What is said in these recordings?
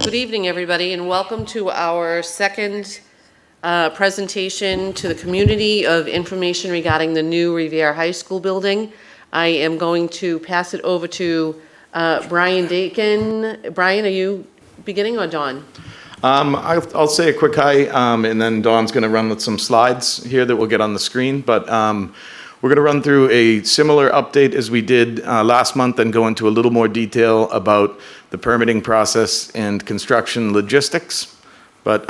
Good evening, everybody, and welcome to our second presentation to the community of information regarding the new Revere High School building. I am going to pass it over to Brian Dakin. Brian, are you beginning or Dawn? I'll say a quick hi, and then Dawn's going to run with some slides here that we'll get on the screen. But we're going to run through a similar update as we did last month and go into a little more detail about the permitting process and construction logistics. But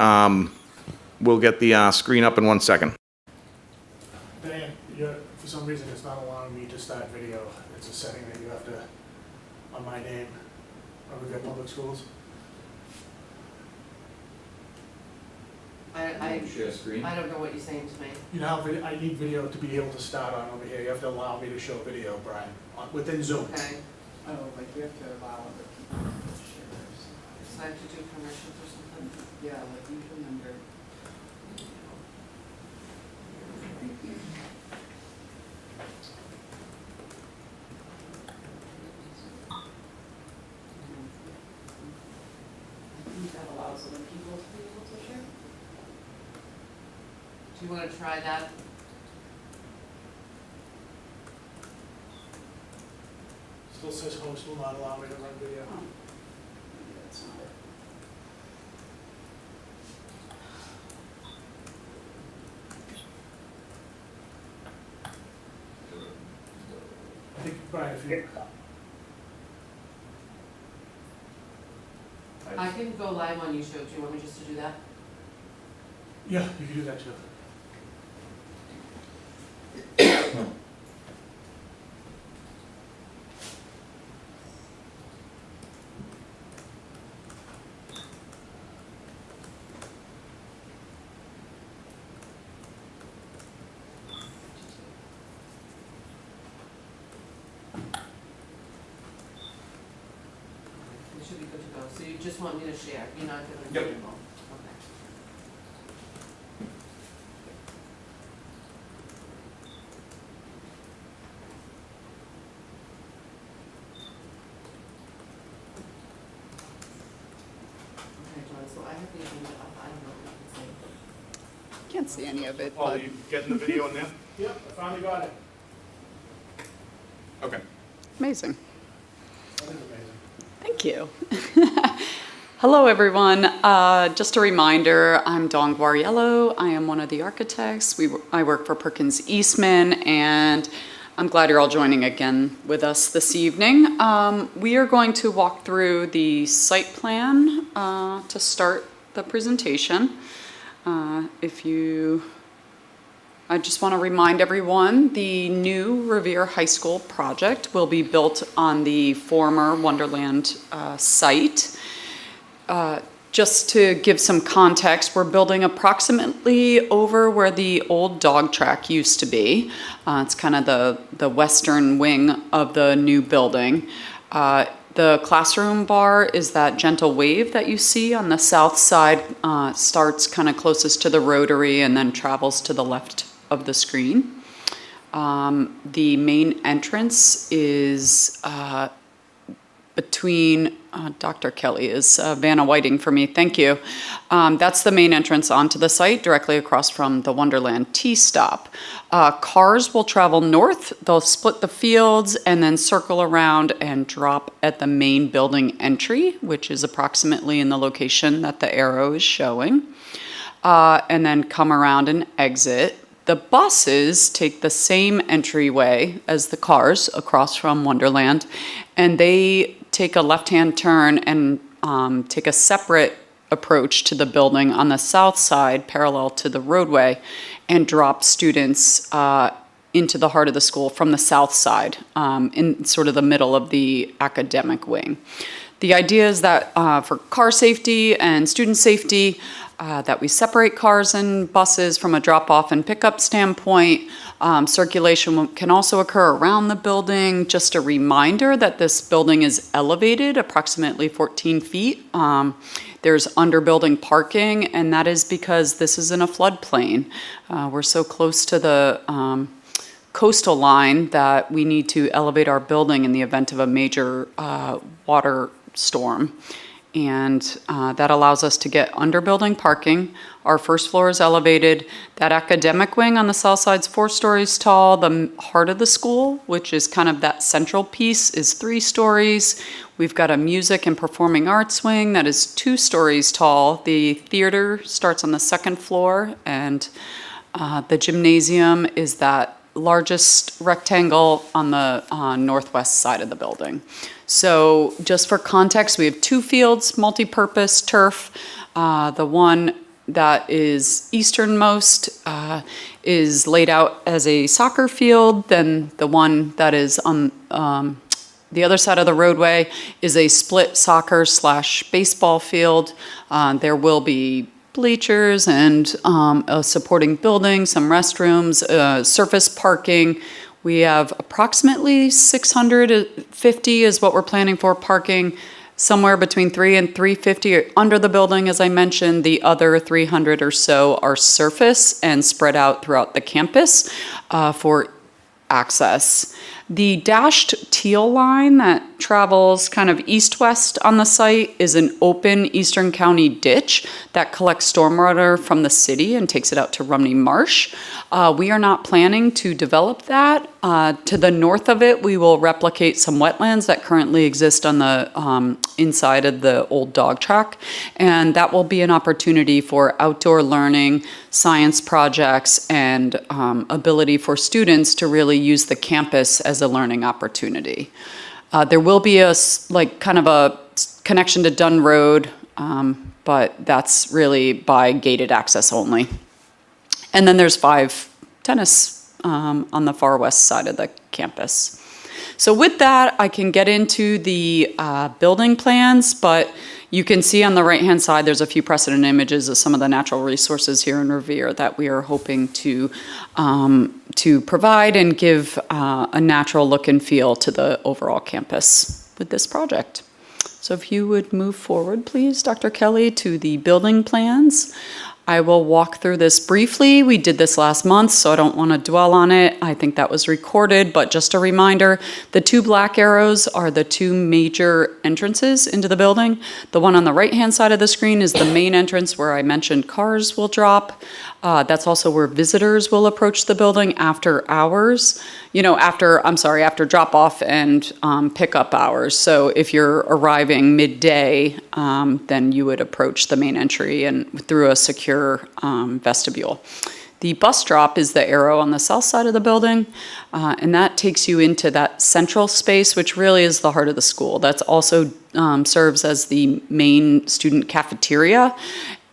we'll get the screen up in 1 second. Dan, for some reason it's not allowing me to start video. It's a setting that you have to, on my name, on Revere Public Schools. Share screen. I don't know what you're saying to me. You know how I need video to be able to start on over here. You have to allow me to show video, Brian, within Zoom. Okay, Oh, like you have to allow other people to share. so I have to do permissions or something? Yeah, like you can under. I think that allows other people to be able to share. Do you want to try that? Still says host will not allow me to run video. Oh. Maybe that's not it. I think, Brian, if you, I can go live on YouTube. Do you want me just to do that? yeah, you can do that too. We should be good to go. So you just want me to share? You're not going to? Yep. Okay. Okay, John, so I have the agenda up. I don't know what you can say. Can't see any of it, Oh, but you getting the video in there? Yep, I finally got it. Okay. amazing. That is amazing. Thank you. Hello, everyone. Just a reminder, I'm Dawn Guariello. I am one of the architects. I work for Perkins Eastman, and I'm glad you're all joining again with us this evening. We are going to walk through the site plan to start the presentation. I just want to remind everyone, the new Revere High School project will be built on the former Wonderland site. Just to give some context, we're building approximately over where the old dog track used to be. It's kind of the western wing of the new building. The classroom bar is that gentle wave that you see on the south side, starts kind of closest to the rotary and then travels to the left of the screen. The main entrance is between, Dr. Kelly is Vanna Whiting for me, thank you. That's the main entrance onto the site, directly across from the Wonderland T-stop. Cars will travel north, they'll split the fields and then circle around and drop at the main building entry, which is approximately in the location that the arrow is showing, and then come around and exit. The buses take the same entryway as the cars across from Wonderland, and they take a left-hand turn and take a separate approach to the building on the south side, parallel to the roadway, and drop students into the heart of the school from the south side, in sort of the middle of the academic wing. The idea is that for car safety and student safety, that we separate cars and buses from a drop-off and pickup standpoint. Circulation can also occur around the building. Just a reminder that this building is elevated approximately 14 feet. There's underbuilding parking, and that is because this is in a floodplain. We're so close to the coastal line that we need to elevate our building in the event of a major water storm. and that allows us to get under building parking. Our first floor is elevated. That academic wing on the south side is 4 stories tall. The heart of the school, which is kind of that central piece, is 3 stories. We've got a music and performing arts wing that is 2 stories tall. The theater starts on the 2nd floor, and the gymnasium is that largest rectangle on the northwest side of the building. So just for context, we have 2 fields, multi-purpose turf. The one that is easternmost is laid out as a soccer field. Then the one that is on the other side of the roadway is a split soccer/baseball field. There will be bleachers and a supporting building, some restrooms, surface parking. We have approximately 650 is what we're planning for parking. Somewhere between 300 and 350 are under the building, as I mentioned. The other 300 or so are surface and spread out throughout the campus for access. The dashed teal line that travels kind of east-west on the site is an open Eastern County ditch that collects stormwater from the city and takes it out to Rumney Marsh. We are not planning to develop that. To the north of it, we will replicate some wetlands that currently exist on the inside of the old dog track, and that will be an opportunity for outdoor learning, science projects, and ability for students to really use the campus as a learning opportunity. There will be kind of a connection to Dunn Road, but that's really by gated access only. And then there's 5 tennis on the far west side of the campus. So with that, I can get into the building plans, but you can see on the right-hand side, there's a few precedent images of some of the natural resources here in Revere that we are hoping to provide and give a natural look and feel to the overall campus with this project. So if you would move forward, please, Dr. Kelly, to the building plans. I will walk through this briefly. We did this last month, so I don't want to dwell on it. I think that was recorded, but just a reminder, the 2 black arrows are the 2 major entrances into the building. The one on the right-hand side of the screen is the main entrance where I mentioned cars will drop. That's also where visitors will approach the building after hours, after drop-off and pickup hours. So if you're arriving midday, then you would approach the main entry and through a secure vestibule. The bus drop is the arrow on the south side of the building, and that takes you into that central space, which really is the heart of the school. That's also serves as the main student cafeteria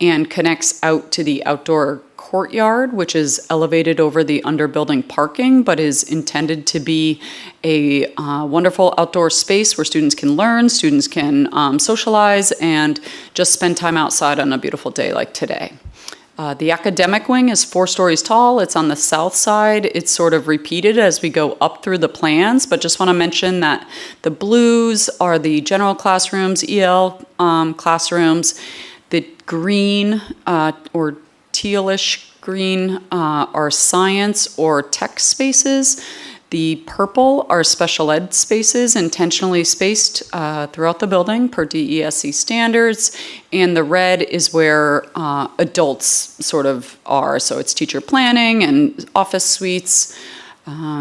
and connects out to the outdoor courtyard, which is elevated over the underbuilding parking, but is intended to be a wonderful outdoor space where students can learn, students can socialize, and just spend time outside on a beautiful day like today. The academic wing is 4 stories tall. It's on the south side. It's sort of repeated as we go up through the plans, but just want to mention that the blues are the general classrooms, EL classrooms. The green or tealish green are science or tech spaces. The purple are special ed spaces intentionally spaced throughout the building per DESE standards. And the red is where adults sort of are. So it's teacher planning and office suites.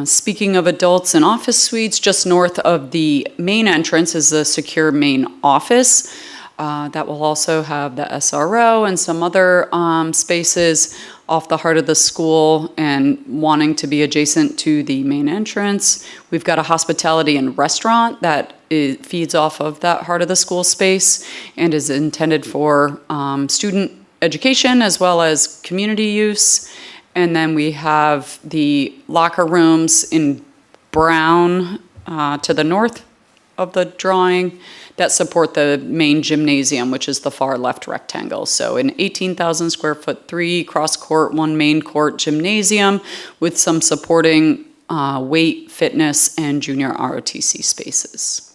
Speaking of adults and office suites, just north of the main entrance is the secure main office. That will also have the SRO and some other spaces off the heart of the school and wanting to be adjacent to the main entrance. We've got a hospitality and restaurant that feeds off of that heart of the school space and is intended for student education as well as community use. And then we have the locker rooms in brown to the north of the drawing that support the main gymnasium, which is the far left rectangle. So an 18,000 square foot, 3 cross court, 1 main court gymnasium with some supporting weight, fitness, and junior ROTC spaces.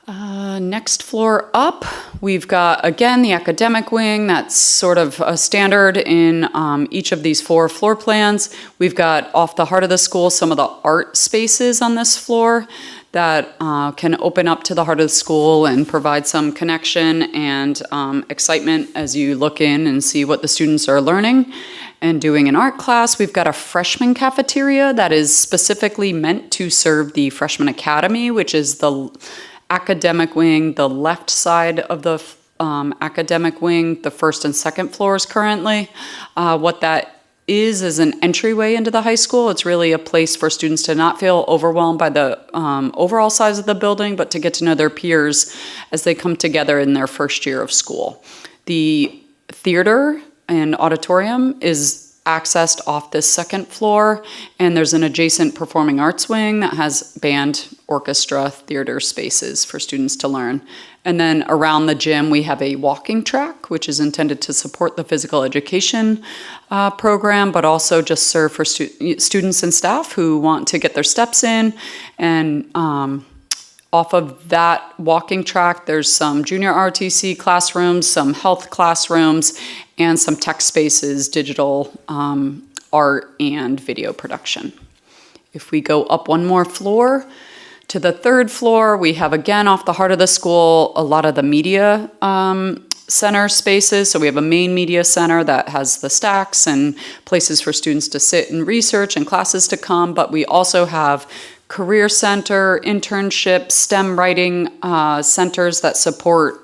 Next floor up, we've got, again, the academic wing. That's sort of a standard in each of these 4 floor plans. We've got off the heart of the school some of the art spaces on this floor. that can open up to the heart of the school and provide some connection and excitement as you look in and see what the students are learning and doing in art class. We've got a freshman cafeteria that is specifically meant to serve the freshman academy, which is the academic wing, the left side of the academic wing, the first and second floors currently. What that is an entryway into the high school. It's really a place for students to not feel overwhelmed by the overall size of the building, but to get to know their peers as they come together in their first year of school. The theater and auditorium is accessed off this second floor, and there's an adjacent performing arts wing that has band, orchestra, theater spaces for students to learn. And then around the gym, we have a walking track, which is intended to support the physical education program, but also just serve for students and staff who want to get their steps in. And off of that walking track, there's some junior ROTC classrooms, some health classrooms, and some tech spaces, digital art and video production. If we go up one more floor, to the third floor, we have, again, off the heart of the school, a lot of the media center spaces. So we have a main media center that has the stacks and places for students to sit and research and classes to come. But we also have career center, internship, STEM writing centers that support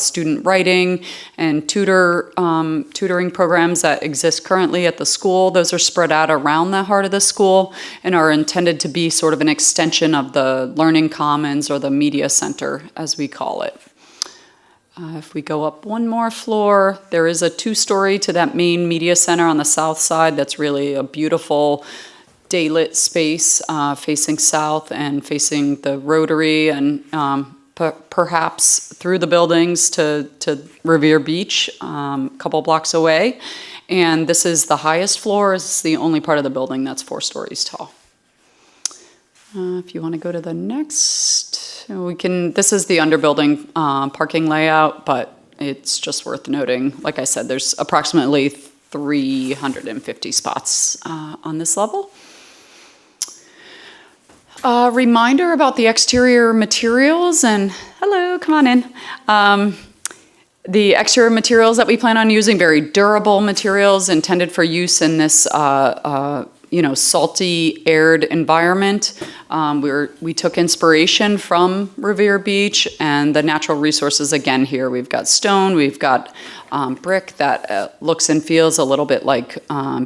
student writing and tutoring programs that exist currently at the school. Those are spread out around the heart of the school and are intended to be sort of an extension of the Learning Commons or the media center, as we call it. If we go up one more floor, there is a 2-story to that main media center on the south side. That's really a beautiful daylit space facing south and facing the Rotary and perhaps through the buildings to Revere Beach, a couple blocks away. And this is the highest floor. It's the only part of the building that's 4 stories tall. If you want to go to the next, this is the underbuilding parking layout, but it's just worth noting. Like I said, there's approximately 350 spots on this level. Reminder about the exterior materials, and hello, come on in. The exterior materials that we plan on using, very durable materials intended for use in this salty, arid environment. We took inspiration from Revere Beach and the natural resources again here. We've got stone, we've got brick that looks and feels a little bit like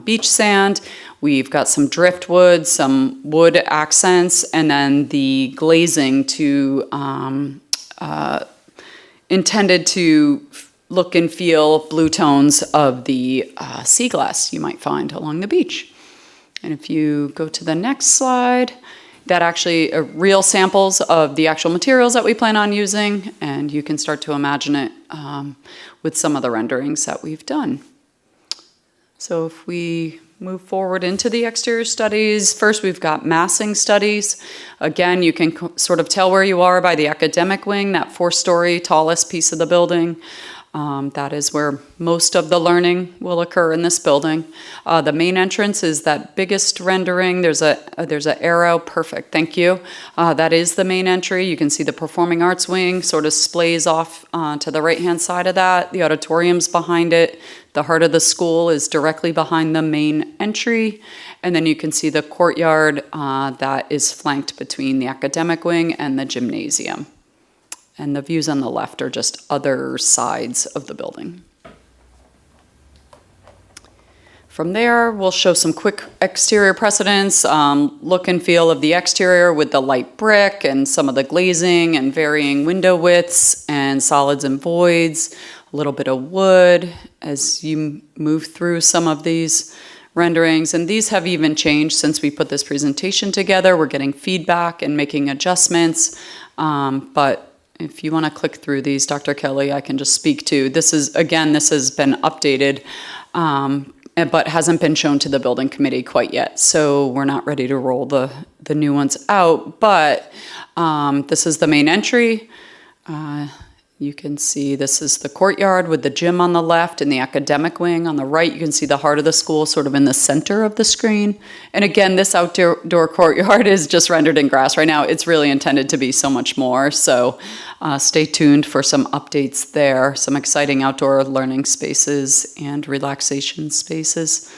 beach sand. We've got some driftwood, some wood accents, and then the glazing intended to look and feel blue tones of the sea glass you might find along the beach. And if you go to the next slide, that actually are real samples of the actual materials that we plan on using, and you can start to imagine it with some of the renderings that we've done. So if we move forward into the exterior studies, first we've got massing studies. Again, you can sort of tell where you are by the academic wing, that 4-story tallest piece of the building. That is where most of the learning will occur in this building. The main entrance is that biggest rendering. There's an arrow. Perfect. Thank you. That is the main entry. You can see the performing arts wing sort of splays off to the right-hand side of that. The auditorium's behind it. The heart of the school is directly behind the main entry. And then you can see the courtyard that is flanked between the academic wing and the gymnasium. And the views on the left are just other sides of the building. From there, we'll show some quick exterior precedents, look and feel of the exterior with the light brick and some of the glazing and varying window widths and solids and voids, a little bit of wood as you move through some of these renderings. And these have even changed since we put this presentation together. We're getting feedback and making adjustments, but if you want to click through these, Dr. Kelly, I can just speak to. This has been updated, but hasn't been shown to the building committee quite yet. So we're not ready to roll the new ones out, but this is the main entry. You can see this is the courtyard with the gym on the left and the academic wing on the right. You can see the heart of the school sort of in the center of the screen. And again, this outdoor courtyard is just rendered in grass right now. It's really intended to be so much more. So stay tuned for some updates there, some exciting outdoor learning spaces and relaxation spaces.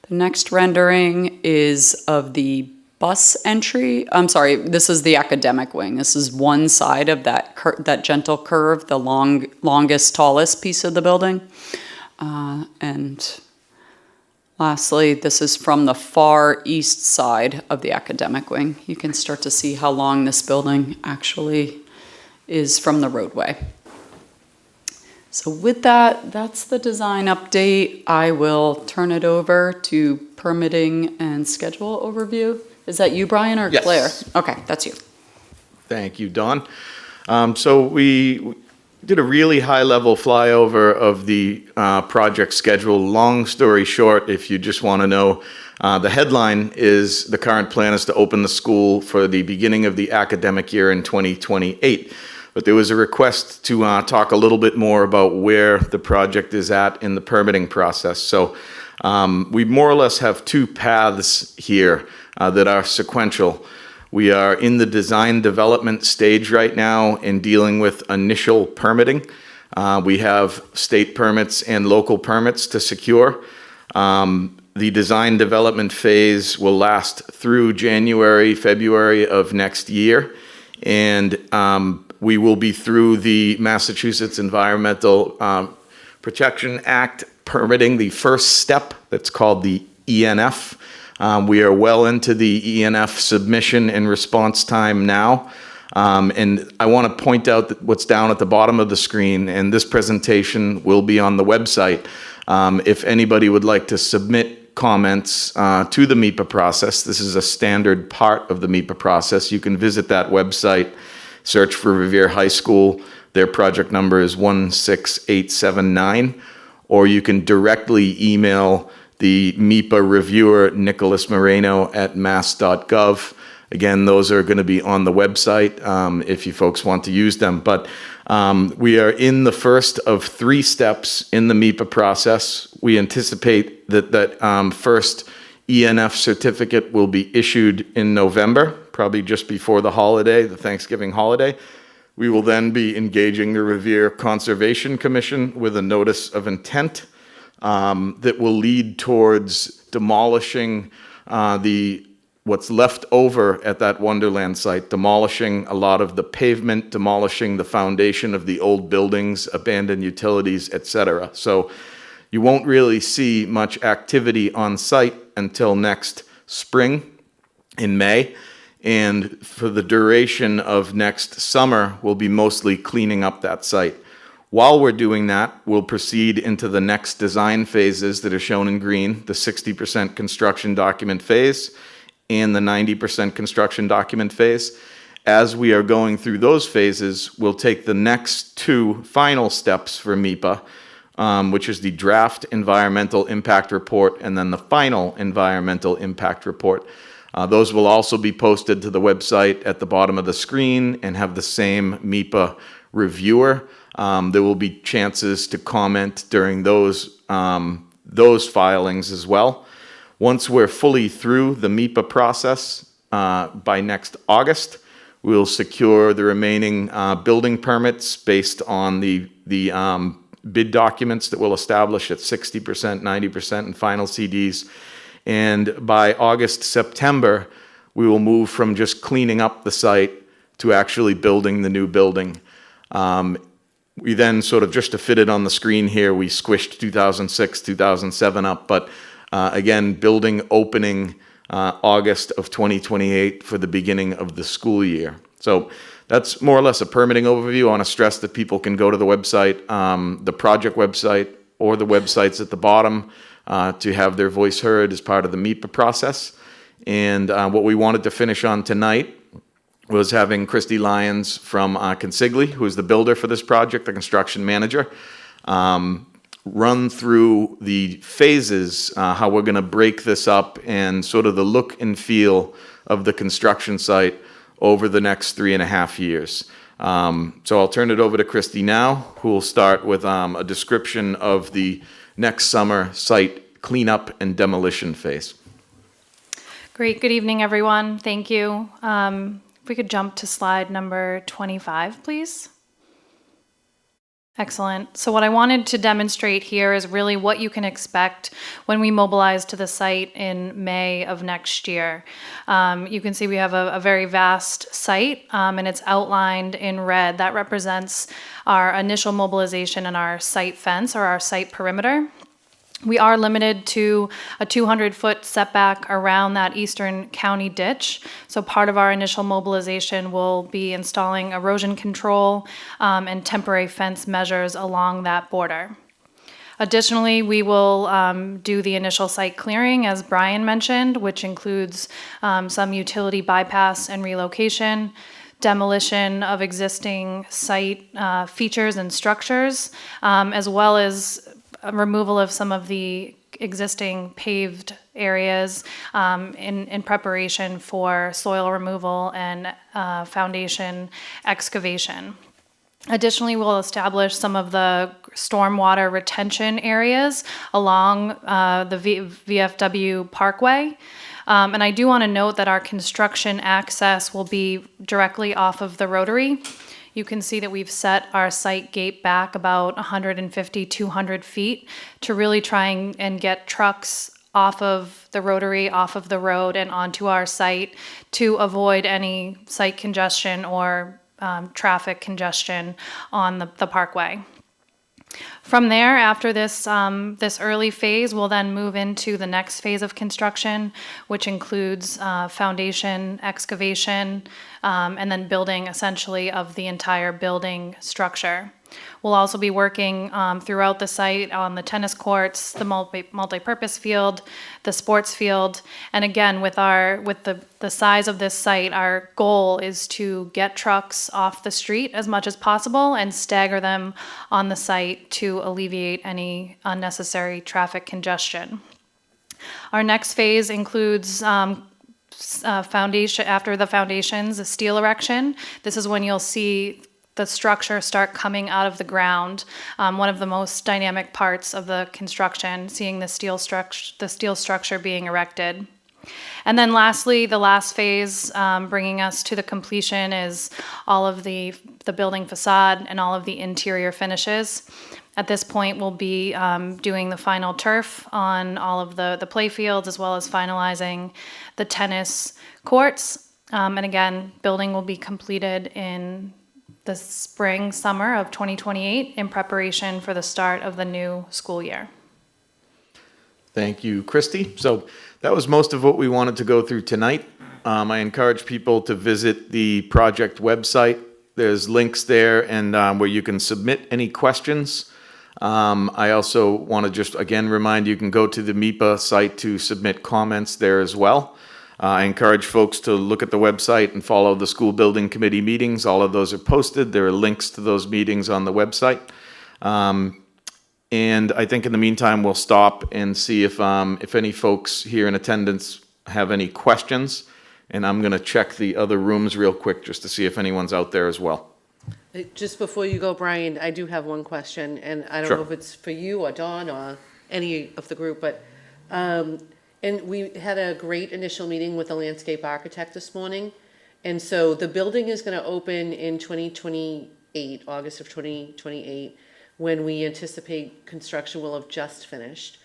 The next rendering is of the bus entry. I'm sorry, this is the academic wing. This is one side of that gentle curve, the longest, tallest piece of the building. And lastly, this is from the far east side of the academic wing. You can start to see how long this building actually is from the roadway. So with that, that's the design update. I will turn it over to permitting and schedule overview. Is that you, Brian, or Yes. Claire? Okay, that's you. Thank you, Dawn. So we did a really high-level flyover of the project schedule. Long story short, if you just want to know, the headline is the current plan is to open the school for the beginning of the academic year in 2028. But there was a request to talk a little bit more about where the project is at in the permitting process. So we more or less have two paths here that are sequential. We are in the design development stage right now and dealing with initial permitting. We have state permits and local permits to secure. The design development phase will last through January, February of next year. And we will be through the Massachusetts Environmental Protection Act permitting, the first step that's called the ENF. We are well into the ENF submission and response time now. And I want to point out that what's down at the bottom of the screen, and this presentation will be on the website. If anybody would like to submit comments to the MEPA process, this is a standard part of the MEPA process. You can visit that website, search for Revere High School. Their project number is 16879, or you can directly email the MEPA reviewer, Nicholas Moreno, at mass.gov. Again, those are going to be on the website if you folks want to use them. But we are in the first of three steps in the MEPA process. We anticipate that first ENF certificate will be issued in November, probably just before the holiday, the Thanksgiving holiday. We will then be engaging the Revere Conservation Commission with a notice of intent that will lead towards demolishing what's left over at that Wonderland site, demolishing a lot of the pavement, demolishing the foundation of the old buildings, abandoned utilities, etc. So you won't really see much activity on site until next spring in May. And for the duration of next summer, we'll be mostly cleaning up that site. While we're doing that, we'll proceed into the next design phases that are shown in green, the 60% construction document phase and the 90% construction document phase. As we are going through those phases, we'll take the next two final steps for MEPA, which is the draft environmental impact report and then the final environmental impact report. Those will also be posted to the website at the bottom of the screen and have the same MEPA reviewer. There will be chances to comment during those filings as well. Once we're fully through the MEPA process by next August, we'll secure the remaining building permits based on the bid documents that will establish at 60%, 90%, and final CDs. And by August, September, we will move from just cleaning up the site to actually building the new building. We then sort of, just to fit it on the screen here, we squished 2006, 2007 up, but again, building opening August of 2028 for the beginning of the school year. So that's more or less a permitting overview. I want to stress that people can go to the website, the project website, or the websites at the bottom to have their voice heard as part of the MEPA process. And what we wanted to finish on tonight was having Christy Lyons from Consigli, who is the builder for this project, the construction manager, run through the phases, how we're going to break this up and sort of the look and feel of the construction site over the next 3.5 years. So I'll turn it over to Christy now, who will start with a description of the next summer site cleanup and demolition phase. Great. Good evening, everyone. Thank you. If we could jump to slide number 25, please. Excellent. So what I wanted to demonstrate here is really what you can expect when we mobilize to the site in May of next year. You can see we have a very vast site, and it's outlined in red. That represents our initial mobilization and our site fence, or our site perimeter. We are limited to a 200-foot setback around that eastern county ditch. So part of our initial mobilization will be installing erosion control and temporary fence measures along that border. Additionally, we will do the initial site clearing, as Brian mentioned, which includes some utility bypass and relocation, demolition of existing site features and structures, as well as removal of some of the existing paved areas in preparation for soil removal and foundation excavation. Additionally, we'll establish some of the stormwater retention areas along the VFW Parkway. And I do want to note that our construction access will be directly off of the Rotary. You can see that we've set our site gate back about 150, 200 feet to really try and get trucks off of the Rotary, off of the road, and onto our site to avoid any site congestion or traffic congestion on the parkway. From there, after this early phase, we'll then move into the next phase of construction, which includes foundation excavation, and then building essentially of the entire building structure. We'll also be working throughout the site on the tennis courts, the multi-purpose field, the sports field, and again, with the size of this site, our goal is to get trucks off the street as much as possible and stagger them on the site to alleviate any unnecessary traffic congestion. Our next phase includes foundation, after the foundations, a steel erection. This is when you'll see the structure start coming out of the ground. One of the most dynamic parts of the construction, seeing the steel structure being erected. And then lastly, the last phase, bringing us to the completion, is all of the building facade and all of the interior finishes. At this point, we'll be doing the final turf on all of the play fields, as well as finalizing the tennis courts. And again, building will be completed in the spring, summer of 2028 in preparation for the start of the new school year. Thank you, Christy. So that was most of what we wanted to go through tonight. I encourage people to visit the project website. There's links there and where you can submit any questions. I also want to just again remind you can go to the MIPA site to submit comments there as well. I encourage folks to look at the website and follow the school building committee meetings. All of those are posted. There are links to those meetings on the website. And I think in the meantime, we'll stop and see if any folks here in attendance have any questions. And I'm going to check the other rooms real quick just to see if anyone's out there as well. Just before you go, Brian, I do have one question, and I don't Sure. know if it's for you or Dawn or any of the group, but, and we had a great initial meeting with the landscape architect this morning. And so the building is going to open in 2028, August of 2028, when we anticipate construction will have just finished.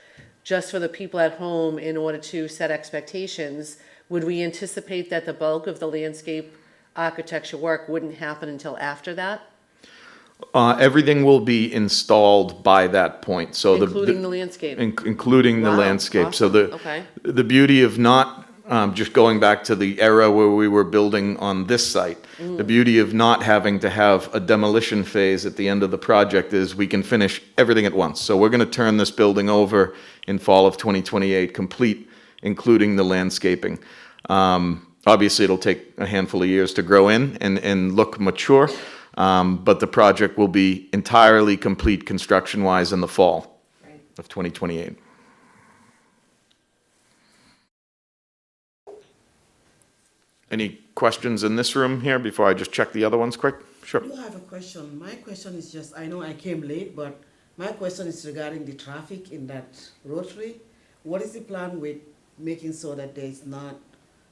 Just for the people at home, in order to set expectations, would we anticipate that the bulk of the landscape architecture work wouldn't happen until after that? Everything will be installed by that point. So Including the landscape? Including the Wow, landscape. So awesome. the beauty of not just going back to the era where we were building on this site, the beauty of not having to have a demolition phase at the end of the project is we can finish everything at once. So we're going to turn this building over in fall of 2028, complete, including the landscaping. Obviously, it'll take a handful of years to grow in and look mature, but the project will be entirely complete construction-wise in the fall of 2028. Any questions in this room here before I just check the other ones quick? Sure. I do have a question. My question is just, I know I came late, but my question is regarding the traffic in that rotary. What is the plan with making sure that there is not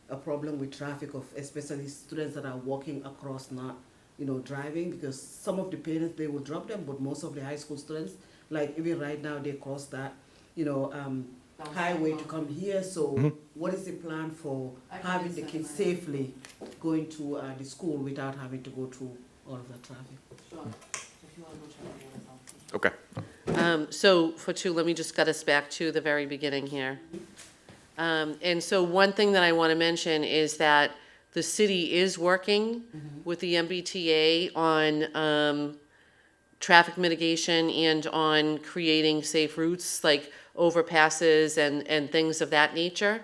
a problem with traffic of especially students that are walking across, not, driving? Because some of the parents, they will drop them, but most of the high school students, like even right now, they cross that, highway to come here. So what is the plan for having the kids safely going to the school without having to go through all of the traffic? Okay. So for two, let me just get us back to the very beginning here. And so one thing that I want to mention is that the city is working with the MBTA on traffic mitigation and on creating safe routes like overpasses and things of that nature.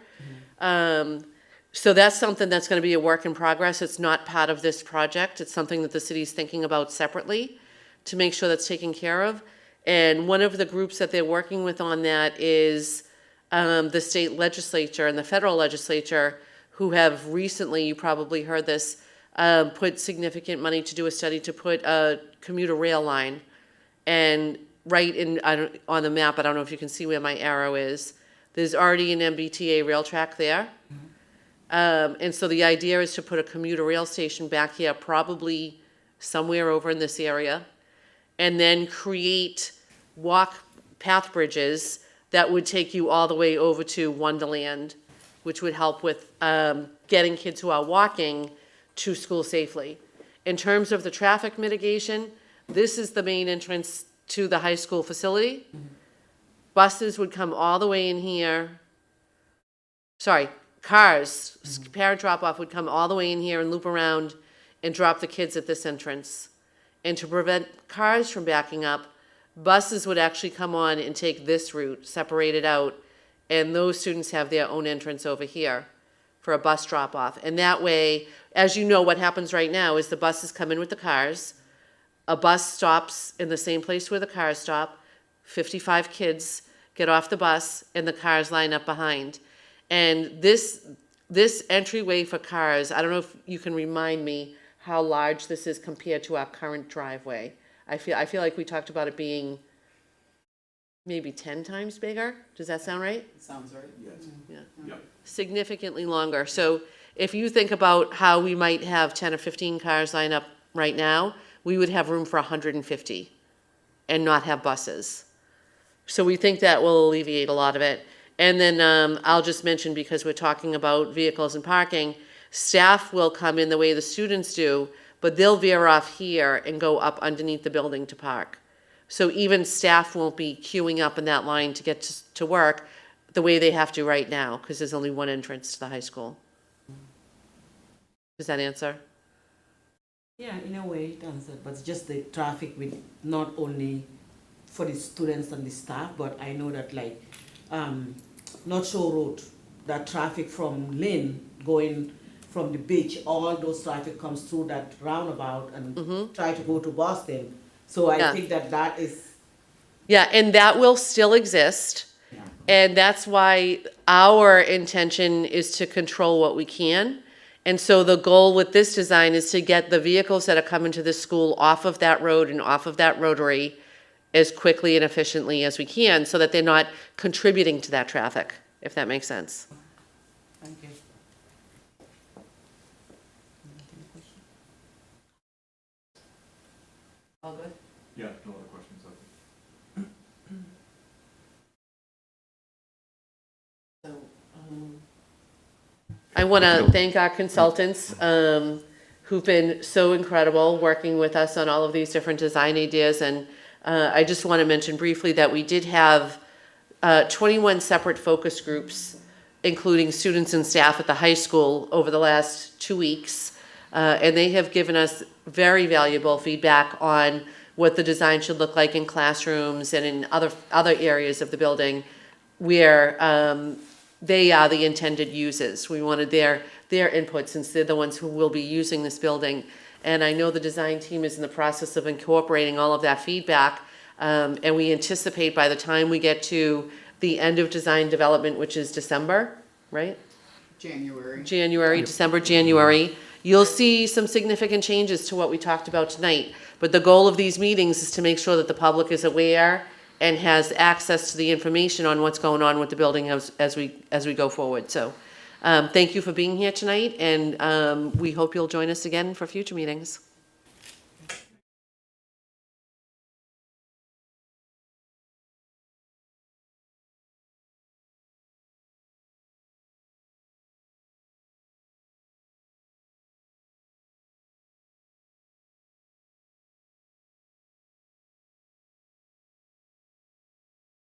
So that's something that's going to be a work in progress. It's not part of this project. It's something that the city's thinking about separately to make sure that's taken care of. And one of the groups that they're working with on that is the state legislature and the federal legislature, who have recently, you probably heard this, put significant money to do a study to put a commuter rail line. And right on the map, I don't know if you can see where my arrow is, there's already an MBTA rail track there. And so the idea is to put a commuter rail station back here, probably somewhere over in this area, and then create walk path bridges that would take you all the way over to Wonderland, which would help with getting kids who are walking to school safely. In terms of the traffic mitigation, this is the main entrance to the high school facility. Buses would come all the way in here. Sorry, cars, parent drop-off would come all the way in here and loop around and drop the kids at this entrance. And to prevent cars from backing up, buses would actually come on and take this route, separate it out, and those students have their own entrance over here for a bus drop-off. And that way, as you know, what happens right now is the buses come in with the cars, a bus stops in the same place where the cars stop, 55 kids get off the bus, and the cars line up behind. And this entryway for cars, I don't know if you can remind me how large this is compared to our current driveway. I feel like we talked about it being maybe 10 times bigger. Does that sound right? Sounds right. Yeah. Yep. Significantly longer. So if you think about how we might have 10 or 15 cars line up right now, we would have room for 150 and not have buses. So we think that will alleviate a lot of it. And then I'll just mention, because we're talking about vehicles and parking, staff will come in the way the students do, but they'll veer off here and go up underneath the building to park. So even staff won't be queuing up in that line to get to work the way they have to right now, because there's only one entrance to the high school. Does that answer? Yeah, in a way it answered, but it's just the traffic with not only for the students and the staff, but I know that like North Shore Road, that traffic from Lynn going from the beach, all those traffic comes through that roundabout and try to go to Boston. So I Yeah. think that is. Yeah, and that will still exist. Yeah. And that's why our intention is to control what we can. And so the goal with this design is to get the vehicles that are coming to the school off of that road and off of that rotary as quickly and efficiently as we can, so that they're not contributing to that traffic, if that makes sense. Thank you. All good? Yeah, no other questions. I want to thank our consultants who've been so incredible working with us on all of these different design ideas. And I just want to mention briefly that we did have 21 separate focus groups, including students and staff at the high school over the last 2 weeks. And they have given us very valuable feedback on what the design should look like in classrooms and in other areas of the building where they are the intended users. We wanted their input, since they're the ones who will be using this building. And I know the design team is in the process of incorporating all of that feedback. And we anticipate by the time we get to the end of design development, which is December, right? January. December, January. You'll see some significant changes to what we talked about tonight. But the goal of these meetings is to make sure that the public is aware and has access to the information on what's going on with the building as we go forward. So, thank you for being here tonight, and we hope you'll join us again for future meetings.